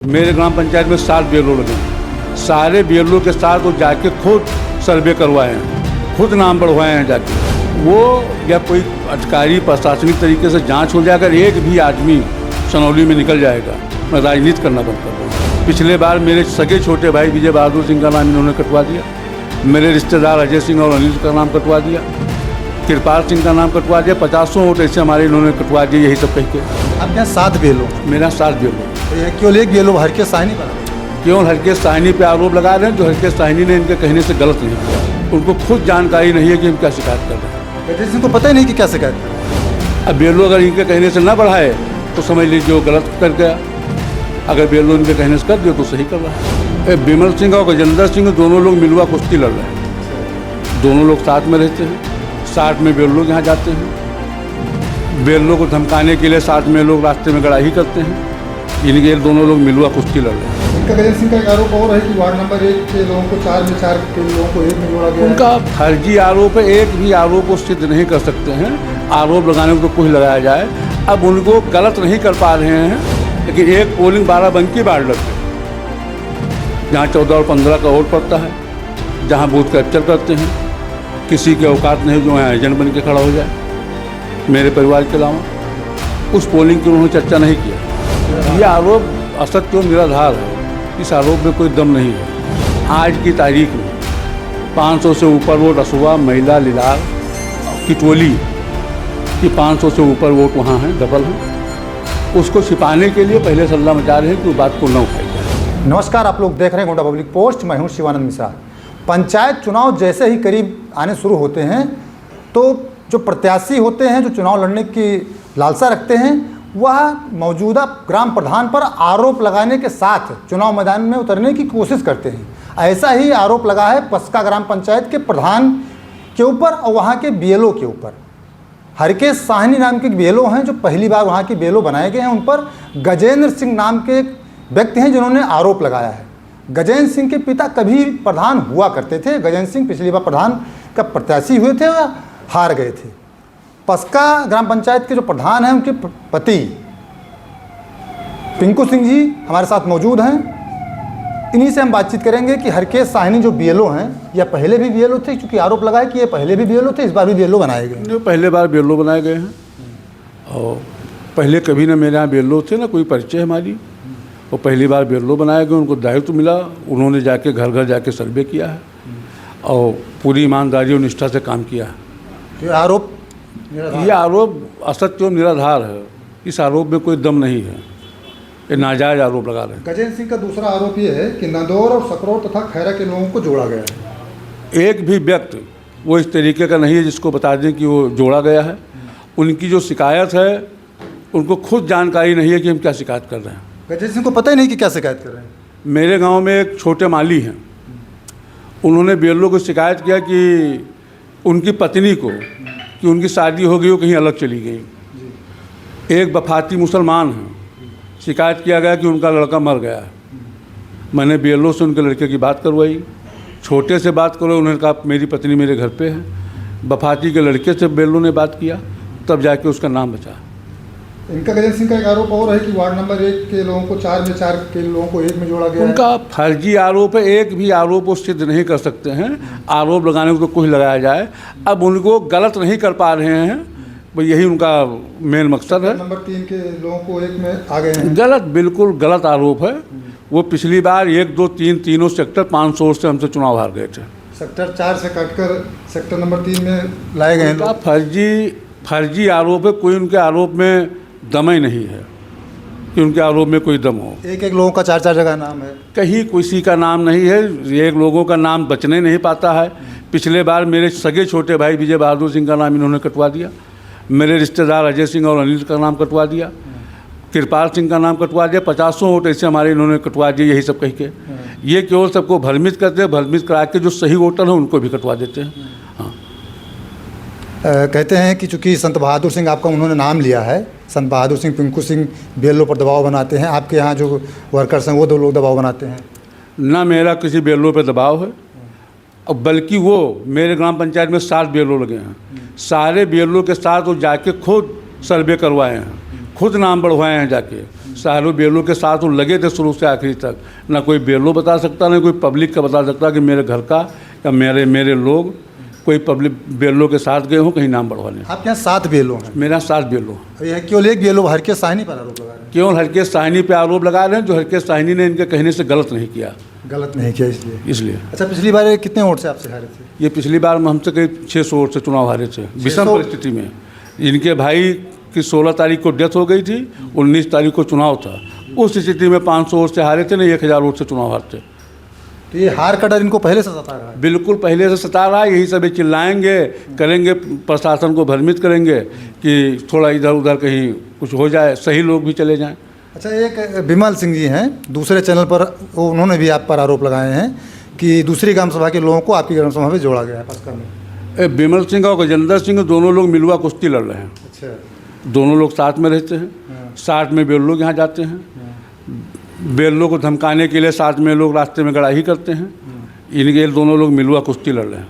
मेरे ग्राम पंचायत में 7 बीएलओ लगे हैं। सारे बीएलओ के साथ वो जाके खुद सर्वे करवाए हैं, खुद नाम बढ़वाए हैं जाके। वो या कोई अधिकारी प्रशासनिक तरीके से जांच हो जाए, अगर एक भी आदमी सनौली में निकल जाएगा, मैं राजनीति करना बंद कर दूँगा। पिछले बार मेरे सगे छोटे भाई विजय बहादुर सिंह का नाम इन्होंने कटवा दिया, मेरे रिश्तेदार अजय सिंह और अनिल का नाम कटवा दिया, कृपाल सिंह का नाम कटवा दिया, 50 वोट ऐसे हमारे इन्होंने कटवा दिए। यही सब कह के आपके यहाँ 7 बीएलओ, मेरा 7 बीएलओ। केवल एक बीएलओ हरकेश साहनी पर क्यों हरकेश साहनी पे आरोप लगा रहे हैं, जो हरकेश साहनी ने इनके कहने से गलत नहीं किया। उनको खुद जानकारी नहीं है कि हम क्या शिकायत कर रहे हैं। गजेंद्र सिंह को पता ही नहीं कि क्या शिकायत कर रहे हैं। अब बीएलओ अगर इनके कहने से न बढ़ाए तो समझ लीजिए वो गलत कर गया, अगर बीएलओ इनके कहने से कर दिया तो सही कर रहा है। विमल सिंह और गजेंद्र सिंह दोनों लोग मिलवा कुश्ती लड़ रहे हैं। दोनों लोग साथ में रहते हैं, साथ में बीएलओ के यहाँ जाते हैं। बीएलओ को धमकाने के लिए साथ में लोग रास्ते में गड़ाही करते हैं। इनके दोनों लोग मिलवा कुश्ती लड़ रहे हैं। इनका गजेंद्र सिंह का एक आरोप और है कि वार्ड नंबर 1 के लोगों को 4 में 4 के लोगों को 1 में जोड़ा गया। उनका फर्जी आरोप है, एक भी आरोप को सिद्ध नहीं कर सकते हैं। आरोप लगाने को तो कुछ लगाया जाए, अब उनको गलत नहीं कर पा रहे हैं। लेकिन एक पोलिंग बाराबंकी वार्ड लगते हैं, जहाँ 14 और 15 का वोट पड़ता है, जहाँ बूथ कैप्चर करते हैं। किसी के औकात नहीं जो है एजेंट बन के खड़ा हो जाए, मेरे परिवार के अलावा। उस पोलिंग की उन्होंने चर्चा नहीं किया। ये आरोप असत्य और निराधार है, इस आरोप में कोई दम नहीं है। आज की तारीख में 500 से ऊपर वोट असुआ महिला लिलार की टोली की 500 से ऊपर वोट वहाँ हैं, डबल हैं। उसको छिपाने के लिए पहले सल्ला मचा रहे हैं कि उस बात को न उठाई जाए। नमस्कार, आप लोग देख रहे हैं गोंडा पब्लिक पोस्ट। मैं हूं शिवानंद मिश्रा। पंचायत चुनाव जैसे ही करीब आने शुरू होते हैं तो जो प्रत्याशी होते हैं, जो चुनाव लड़ने की लालसा रखते हैं, वह मौजूदा ग्राम प्रधान पर आरोप लगाने के साथ चुनाव मैदान में उतरने की कोशिश करते हैं। ऐसा ही आरोप लगा है पस्का ग्राम पंचायत के प्रधान के ऊपर और वहाँ के बीएलओ के ऊपर। हरकेश साहनी नाम के बीएलओ हैं, जो पहली बार वहाँ के बीएलओ बनाए गए हैं। उन पर गजेंद्र सिंह नाम के एक व्यक्ति हैं जिन्होंने आरोप लगाया है। गजेंद्र सिंह के पिता कभी प्रधान हुआ करते थे। गजेंद्र सिंह पिछली बार प्रधान का प्रत्याशी हुए थे और हार गए थे। पस्का ग्राम पंचायत के जो प्रधान हैं, उनके पति पिंकू सिंह जी हमारे साथ मौजूद हैं। इन्हीं से हम बातचीत करेंगे कि हरकेश साहनी जो बीएलओ हैं, या पहले भी बीएलओ थे, क्योंकि आरोप लगा है कि ये पहले भी बीएलओ थे, इस बार भी बीएलओ बनाए गए। जो पहले बार बीएलओ बनाए गए हैं, और पहले कभी ना मेरे यहाँ बीएलओ थे, ना कोई परिचय हमारी। और पहली बार बीएलओ बनाए गए, उनको दायित्व मिला, उन्होंने जाके घर घर जाके सर्वे किया है और पूरी ईमानदारी और निष्ठा से काम किया है। ये आरोप असत्य और निराधार है, इस आरोप में कोई दम नहीं है। ये नाजायज आरोप लगा रहे हैं। गजेंद्र सिंह का दूसरा आरोप ये है कि नदौर और सकरौर तथा खैरा के लोगों को जोड़ा गया है। एक भी व्यक्ति वो इस तरीके का नहीं है जिसको बता दें कि वो जोड़ा गया है। उनकी जो शिकायत है, उनको खुद जानकारी नहीं है कि हम क्या शिकायत कर रहे हैं। गजेंद्र सिंह को पता ही नहीं कि क्या शिकायत कर रहे हैं। मेरे गांव में एक छोटे माली हैं, उन्होंने बीएलओ को शिकायत किया कि उनकी पत्नी को कि उनकी शादी हो गई, वो कहीं अलग चली गई। एक वफाती मुसलमान हैं, शिकायत किया गया कि उनका लड़का मर गया है। मैंने बीएलओ से उनके लड़के की बात करवाई, छोटे से बात करो, उन्होंने कहा मेरी पत्नी मेरे घर पे है। वफाती के लड़के से बीएलओ ने बात किया, तब जाके उसका नाम बचा। इनका गजेंद्र सिंह का एक आरोप और है कि वार्ड नंबर 1 के लोगों को 4 में 4 के लोगों को 1 में जोड़ा गया। उनका फर्जी आरोप है, एक भी आरोप वो सिद्ध नहीं कर सकते हैं। आरोप लगाने को तो कुछ लगाया जाए, अब उनको गलत नहीं कर पा रहे हैं। भाई यही उनका मेन मकसद है। नंबर 3 के लोगों को 1 में आ गए हैं। गलत, बिल्कुल गलत आरोप है। वो पिछली बार 1, 2, 3 तीनों सेक्टर 500 वोट से हमसे चुनाव हार गए थे। सेक्टर 4 से काटकर सेक्टर नंबर 3 में लाए गए हैं। उनका फर्जी आरोप है, कोई उनके आरोप में दम ही नहीं है कि उनके आरोप में कोई दम हो। एक लोगों का 4 जगह नाम है, कहीं किसी का नाम नहीं है। एक लोगों का नाम बचने नहीं पाता है। पिछले बार मेरे सगे छोटे भाई विजय बहादुर सिंह का नाम इन्होंने कटवा दिया, मेरे रिश्तेदार अजय सिंह और अनिल का नाम कटवा दिया, कृपाल सिंह का नाम कटवा दिया। 50 वोट ऐसे हमारे इन्होंने कटवा दिए। यही सब कह के ये केवल सबको भ्रमित करते हैं। भ्रमित करा के जो सही वोटर हैं उनको भी कटवा देते हैं। हाँ, कहते हैं कि चूँकि संत बहादुर सिंह आपका उन्होंने नाम लिया है, संत बहादुर सिंह, पिंकू सिंह बीएलओ पर दबाव बनाते हैं। आपके यहाँ जो वर्कर्स हैं वो 2 लोग दबाव बनाते हैं। ना मेरा किसी बीएलओ पे दबाव है, और बल्कि वो मेरे ग्राम पंचायत में 7 बीएलओ लगे हैं। सारे बीएलओ के साथ वो जाके खुद सर्वे करवाए हैं, खुद नाम बढ़वाए हैं जाके। सारों बेलों के साथ वो लगे थे शुरू से आखिरी तक। ना कोई बेलो बता सकता, ना कोई पब्लिक का बता सकता कि मेरे घर का या मेरे लोग कोई पब्लिक बेलों के साथ गए हों कहीं नाम बढ़वाने। आपके यहाँ 7 बेलो हैं। मेरे यहाँ 7 बेलो। यह केवल एक बेलो हरकेश साहनी पर आरोप लगा रहे हैं। केवल हरकेश साहनी पे आरोप लगा रहे हैं, जो हरकेश साहनी ने इनके कहने से गलत नहीं किया। गलत नहीं किया इसलिए। अच्छा, पिछली बार कितने वोट से आपसे हारे थे? ये पिछली बार में हमसे करीब 600 वोट से चुनाव हारे थे, विषम परिस्थिति में। इनके भाई की 16 तारीख को डेथ हो गई थी, 19 तारीख को चुनाव था। उस स्थिति में 500 वोट से हारे थे, नहीं 1000 वोट से चुनाव हारते। तो ये हार का डर इनको पहले से सता रहा है? बिल्कुल पहले से सता रहा है। यही सब चिल्लाएंगे, करेंगे, प्रशासन को भ्रमित करेंगे कि थोड़ा इधर उधर कहीं कुछ हो जाए, सही लोग भी चले जाएं। अच्छा, एक बिमल सिंह जी हैं दूसरे चैनल पर, उन्होंने भी आप पर आरोप लगाए हैं कि दूसरी ग्राम सभा के लोगों को आपकी ग्राम सभा में जोड़ा गया है पस्का में। बिमल सिंह और गजेंद्र सिंह दोनों लोग मिलवा कुश्ती लड़ रहे हैं। अच्छा। दोनों लोग साथ में रहते हैं, साथ में बेल लोग यहाँ जाते हैं, बेल्लो को धमकाने के लिए साथ में लोग रास्ते में गड़ाही करते हैं। इनके दोनों लोग मिलवा कुश्ती लड़ रहे हैं।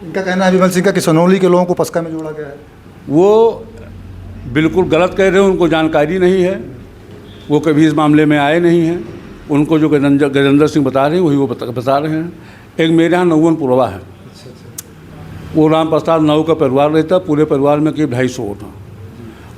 इनका कहना है विमल सिंह का कि सनौली के लोगों को पस्का में जोड़ा गया है। वो बिल्कुल गलत कह रहे हैं, उनको जानकारी नहीं है, वो कभी इस मामले में आए नहीं हैं। उनको जो गजेंद्र सिंह बता रहे हैं वही वो बता रहे हैं। एक मेरे यहाँ नौवन पुरवा है, वो राम प्रसाद नाऊ का परिवार रहता, पूरे परिवार में करीब 250 वोट हैं।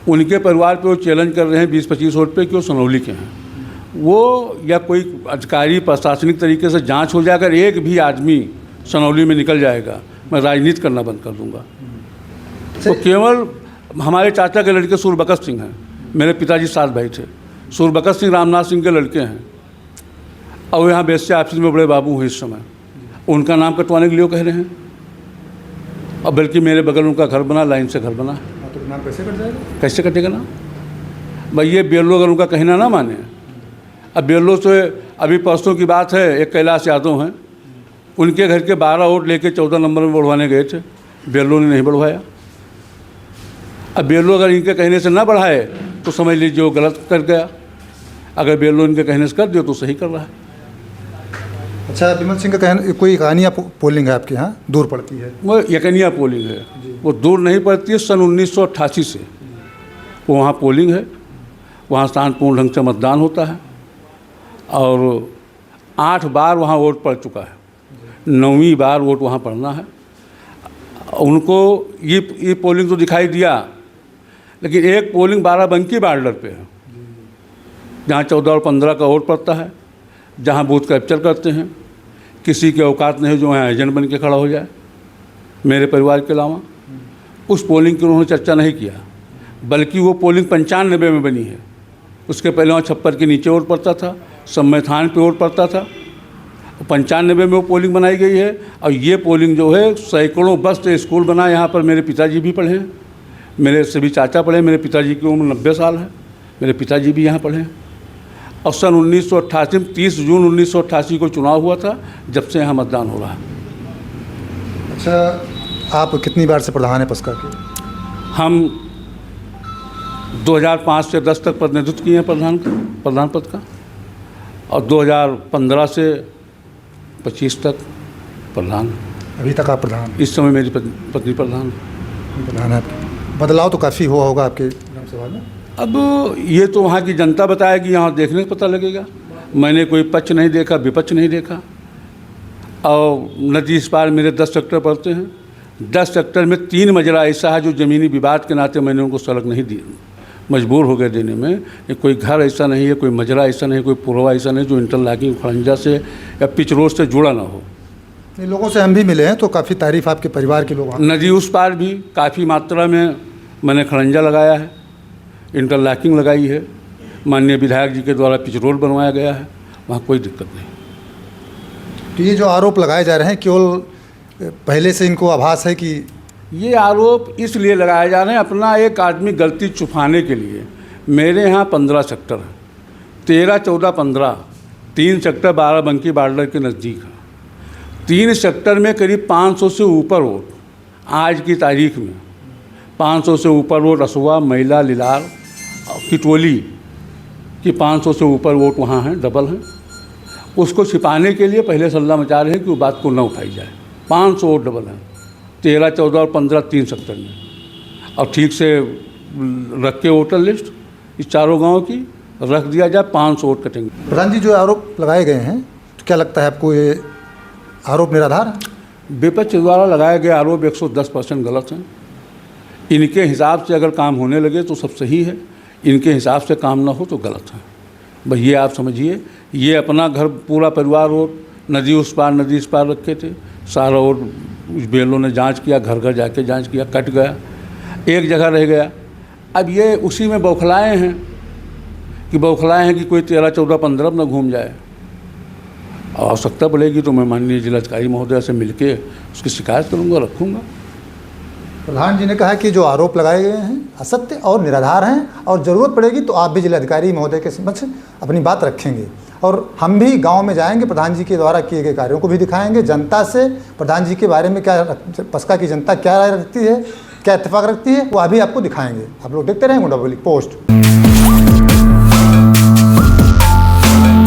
उनके परिवार पे वो चैलेंज कर रहे हैं 20-25 वोट पे कि वो सनौली के हैं। वो या कोई अधिकारी प्रशासनिक तरीके से जांच हो जाए, अगर एक भी आदमी सनौली में निकल जाएगा, मैं राजनीति करना बंद कर दूंगा। तो केवल हमारे चाचा के लड़के सूरबकत सिंह हैं, मेरे पिताजी 7 भाई थे। सूरबकत सिंह रामनाथ सिंह के लड़के हैं और यहाँ बेस्या ऑफिस में बड़े बाबू हैं इस समय। उनका नाम कटवाने के लिए कह रहे हैं, और बल्कि मेरे बगल उनका घर बना, लाइन से घर बना। तो नाम कैसे कट जाएगा? कैसे कटेगा ना भाई? ये बेल्लो अगर उनका कहना ना माने, अब बेल्लो से अभी परसों की बात है, एक कैलाश यादव हैं, उनके घर के 12 वोट लेके 14 नंबर में बढ़वाने गए थे, बेल्लो ने नहीं बढ़वाया। अब बेल्लो अगर इनके कहने से ना बढ़ाए तो समझ लीजिए वो गलत कर गया, अगर बेल्लो इनके कहने से कर दिया तो सही कर रहा है। अच्छा, विमल सिंह का कहना कोई कहानियाँ पोलिंग है आपके यहाँ दूर पड़ती है? वो यकनिया पोलिंग है, वो दूर नहीं पड़ती है। सन 1988 से वो वहाँ पोलिंग है, वहाँ शांतिपूर्ण ढंग से मतदान होता है और 8 बार वहाँ वोट पड़ चुका है, 9वीं बार वोट वहाँ पड़ना है। उनको ये पोलिंग तो दिखाई दिया, लेकिन एक पोलिंग बाराबंकी बॉर्डर पे है, जहाँ 14 और 15 का वोट पड़ता है, जहाँ बूथ कैप्चर करते हैं। किसी के औकात नहीं जो है एजेंट बन के खड़ा हो जाए, मेरे परिवार के अलावा। उस पोलिंग की उन्होंने चर्चा नहीं किया, बल्कि वो पोलिंग 95 में बनी है। उसके पहले वहाँ छप्पर के नीचे वोट पड़ता था, सम्मेथान पे वोट पड़ता था। 95 में वो पोलिंग बनाई गई है। और ये पोलिंग जो है सैकड़ों बस से स्कूल बना, यहाँ पर मेरे पिताजी भी पढ़े हैं, मेरे सभी चाचा पढ़े। मेरे पिताजी की उम्र 90 साल है, मेरे पिताजी भी यहाँ पढ़े हैं। और सन 1988 में 30 जून 1988 को चुनाव हुआ था, जब से यहाँ मतदान हो रहा है। अच्छा, आप कितनी बार से प्रधान हैं पस्का के? हम 2005 से 10 तक प्रतिनिधित्व किए हैं प्रधान पद का, और 2015 से 25 तक प्रधान। अभी तक आप प्रधान? इस समय मेरी पत्नी प्रधान है। बदलाव तो काफ़ी हुआ होगा आपके ग्राम सभा में? अब ये तो वहाँ की जनता बताएगी, यहाँ देखने को पता लगेगा। मैंने कोई पक्ष नहीं देखा, विपक्ष नहीं देखा। और नदी इस पार मेरे 10 सेक्टर पड़ते हैं, 10 सेक्टर में 3 मजरा ऐसा है जो ज़मीनी विवाद के नाते मैंने उनको सड़क नहीं दी, मजबूर हो गए देने में। कोई घर ऐसा नहीं है, कोई मजरा ऐसा नहीं, कोई पुरवा ऐसा नहीं जो इंटरलॉकिंग खड़ंजा से या पिच रोड से जुड़ा ना हो। इन लोगों से हम भी मिले हैं तो काफ़ी तारीफ आपके परिवार के लोग। नदी उस पार भी काफ़ी मात्रा में मैंने खड़ंजा लगाया है, इंटरलॉकिंग लगाई है, माननीय विधायक जी के द्वारा पिच रोड बनवाया गया है, वहाँ कोई दिक्कत नहीं। तो ये जो आरोप लगाए जा रहे हैं, केवल पहले से इनको आभास है कि ये आरोप इसलिए लगाए जा रहे हैं अपना एक आदमी गलती छुपाने के लिए। मेरे यहाँ 15 सेक्टर हैं, 13, 14, 15, 3 सेक्टर बाराबंकी बॉर्डर के नज़दीक है। 3 सेक्टर में करीब 500 से ऊपर वोट आज की तारीख में, 500 से ऊपर वोट असुआ, महिला, लिलार, किटोली की 500 से ऊपर वोट वहाँ हैं, डबल हैं। उसको छिपाने के लिए पहले सल्ला मचा रहे हैं कि वो बात को न उठाई जाए। 500 वोट डबल हैं, 13, 14 और 15 3 सेक्टर में। और ठीक से रख के वोटर लिस्ट इस चारों गांव की, रख दिया जाए, 500 वोट कटेंगे। प्रधान जी, जो आरोप लगाए गए हैं, तो क्या लगता है आपको ये आरोप निराधार है? विपक्ष द्वारा लगाए गए आरोप 110% गलत हैं। इनके हिसाब से अगर काम होने लगे तो सब सही है, इनके हिसाब से काम ना हो तो गलत है। बस ये आप समझिए, ये अपना घर पूरा परिवार और नदी उस पार नदी इस पार रखे थे, सारा और बेलों ने जांच किया, घर घर जाके जांच किया, कट गया, एक जगह रह गया। अब ये उसी में बौखलाए हैं कि कोई 13, 14, 15 न घूम जाए। आवश्यकता पड़ेगी तो मैं माननीय जिलाधिकारी महोदय से मिलके उसकी शिकायत करूँगा, रखूँगा। प्रधान जी ने कहा कि जो आरोप लगाए गए हैं असत्य और निराधार हैं, और ज़रूरत पड़ेगी तो आप भी जिलाधिकारी महोदय के समक्ष अपनी बात रखेंगे, और हम भी गांव में जाएंगे, प्रधान जी के द्वारा किए गए कार्यों को भी दिखाएंगे, जनता से प्रधान जी के बारे में क्या, पसका की जनता क्या राय रखती है, क्या इत्तेफाक रखती है, वो अभी आपको दिखाएंगे। आप लोग देखते रहें गोंडा पब्लिक पोस्ट।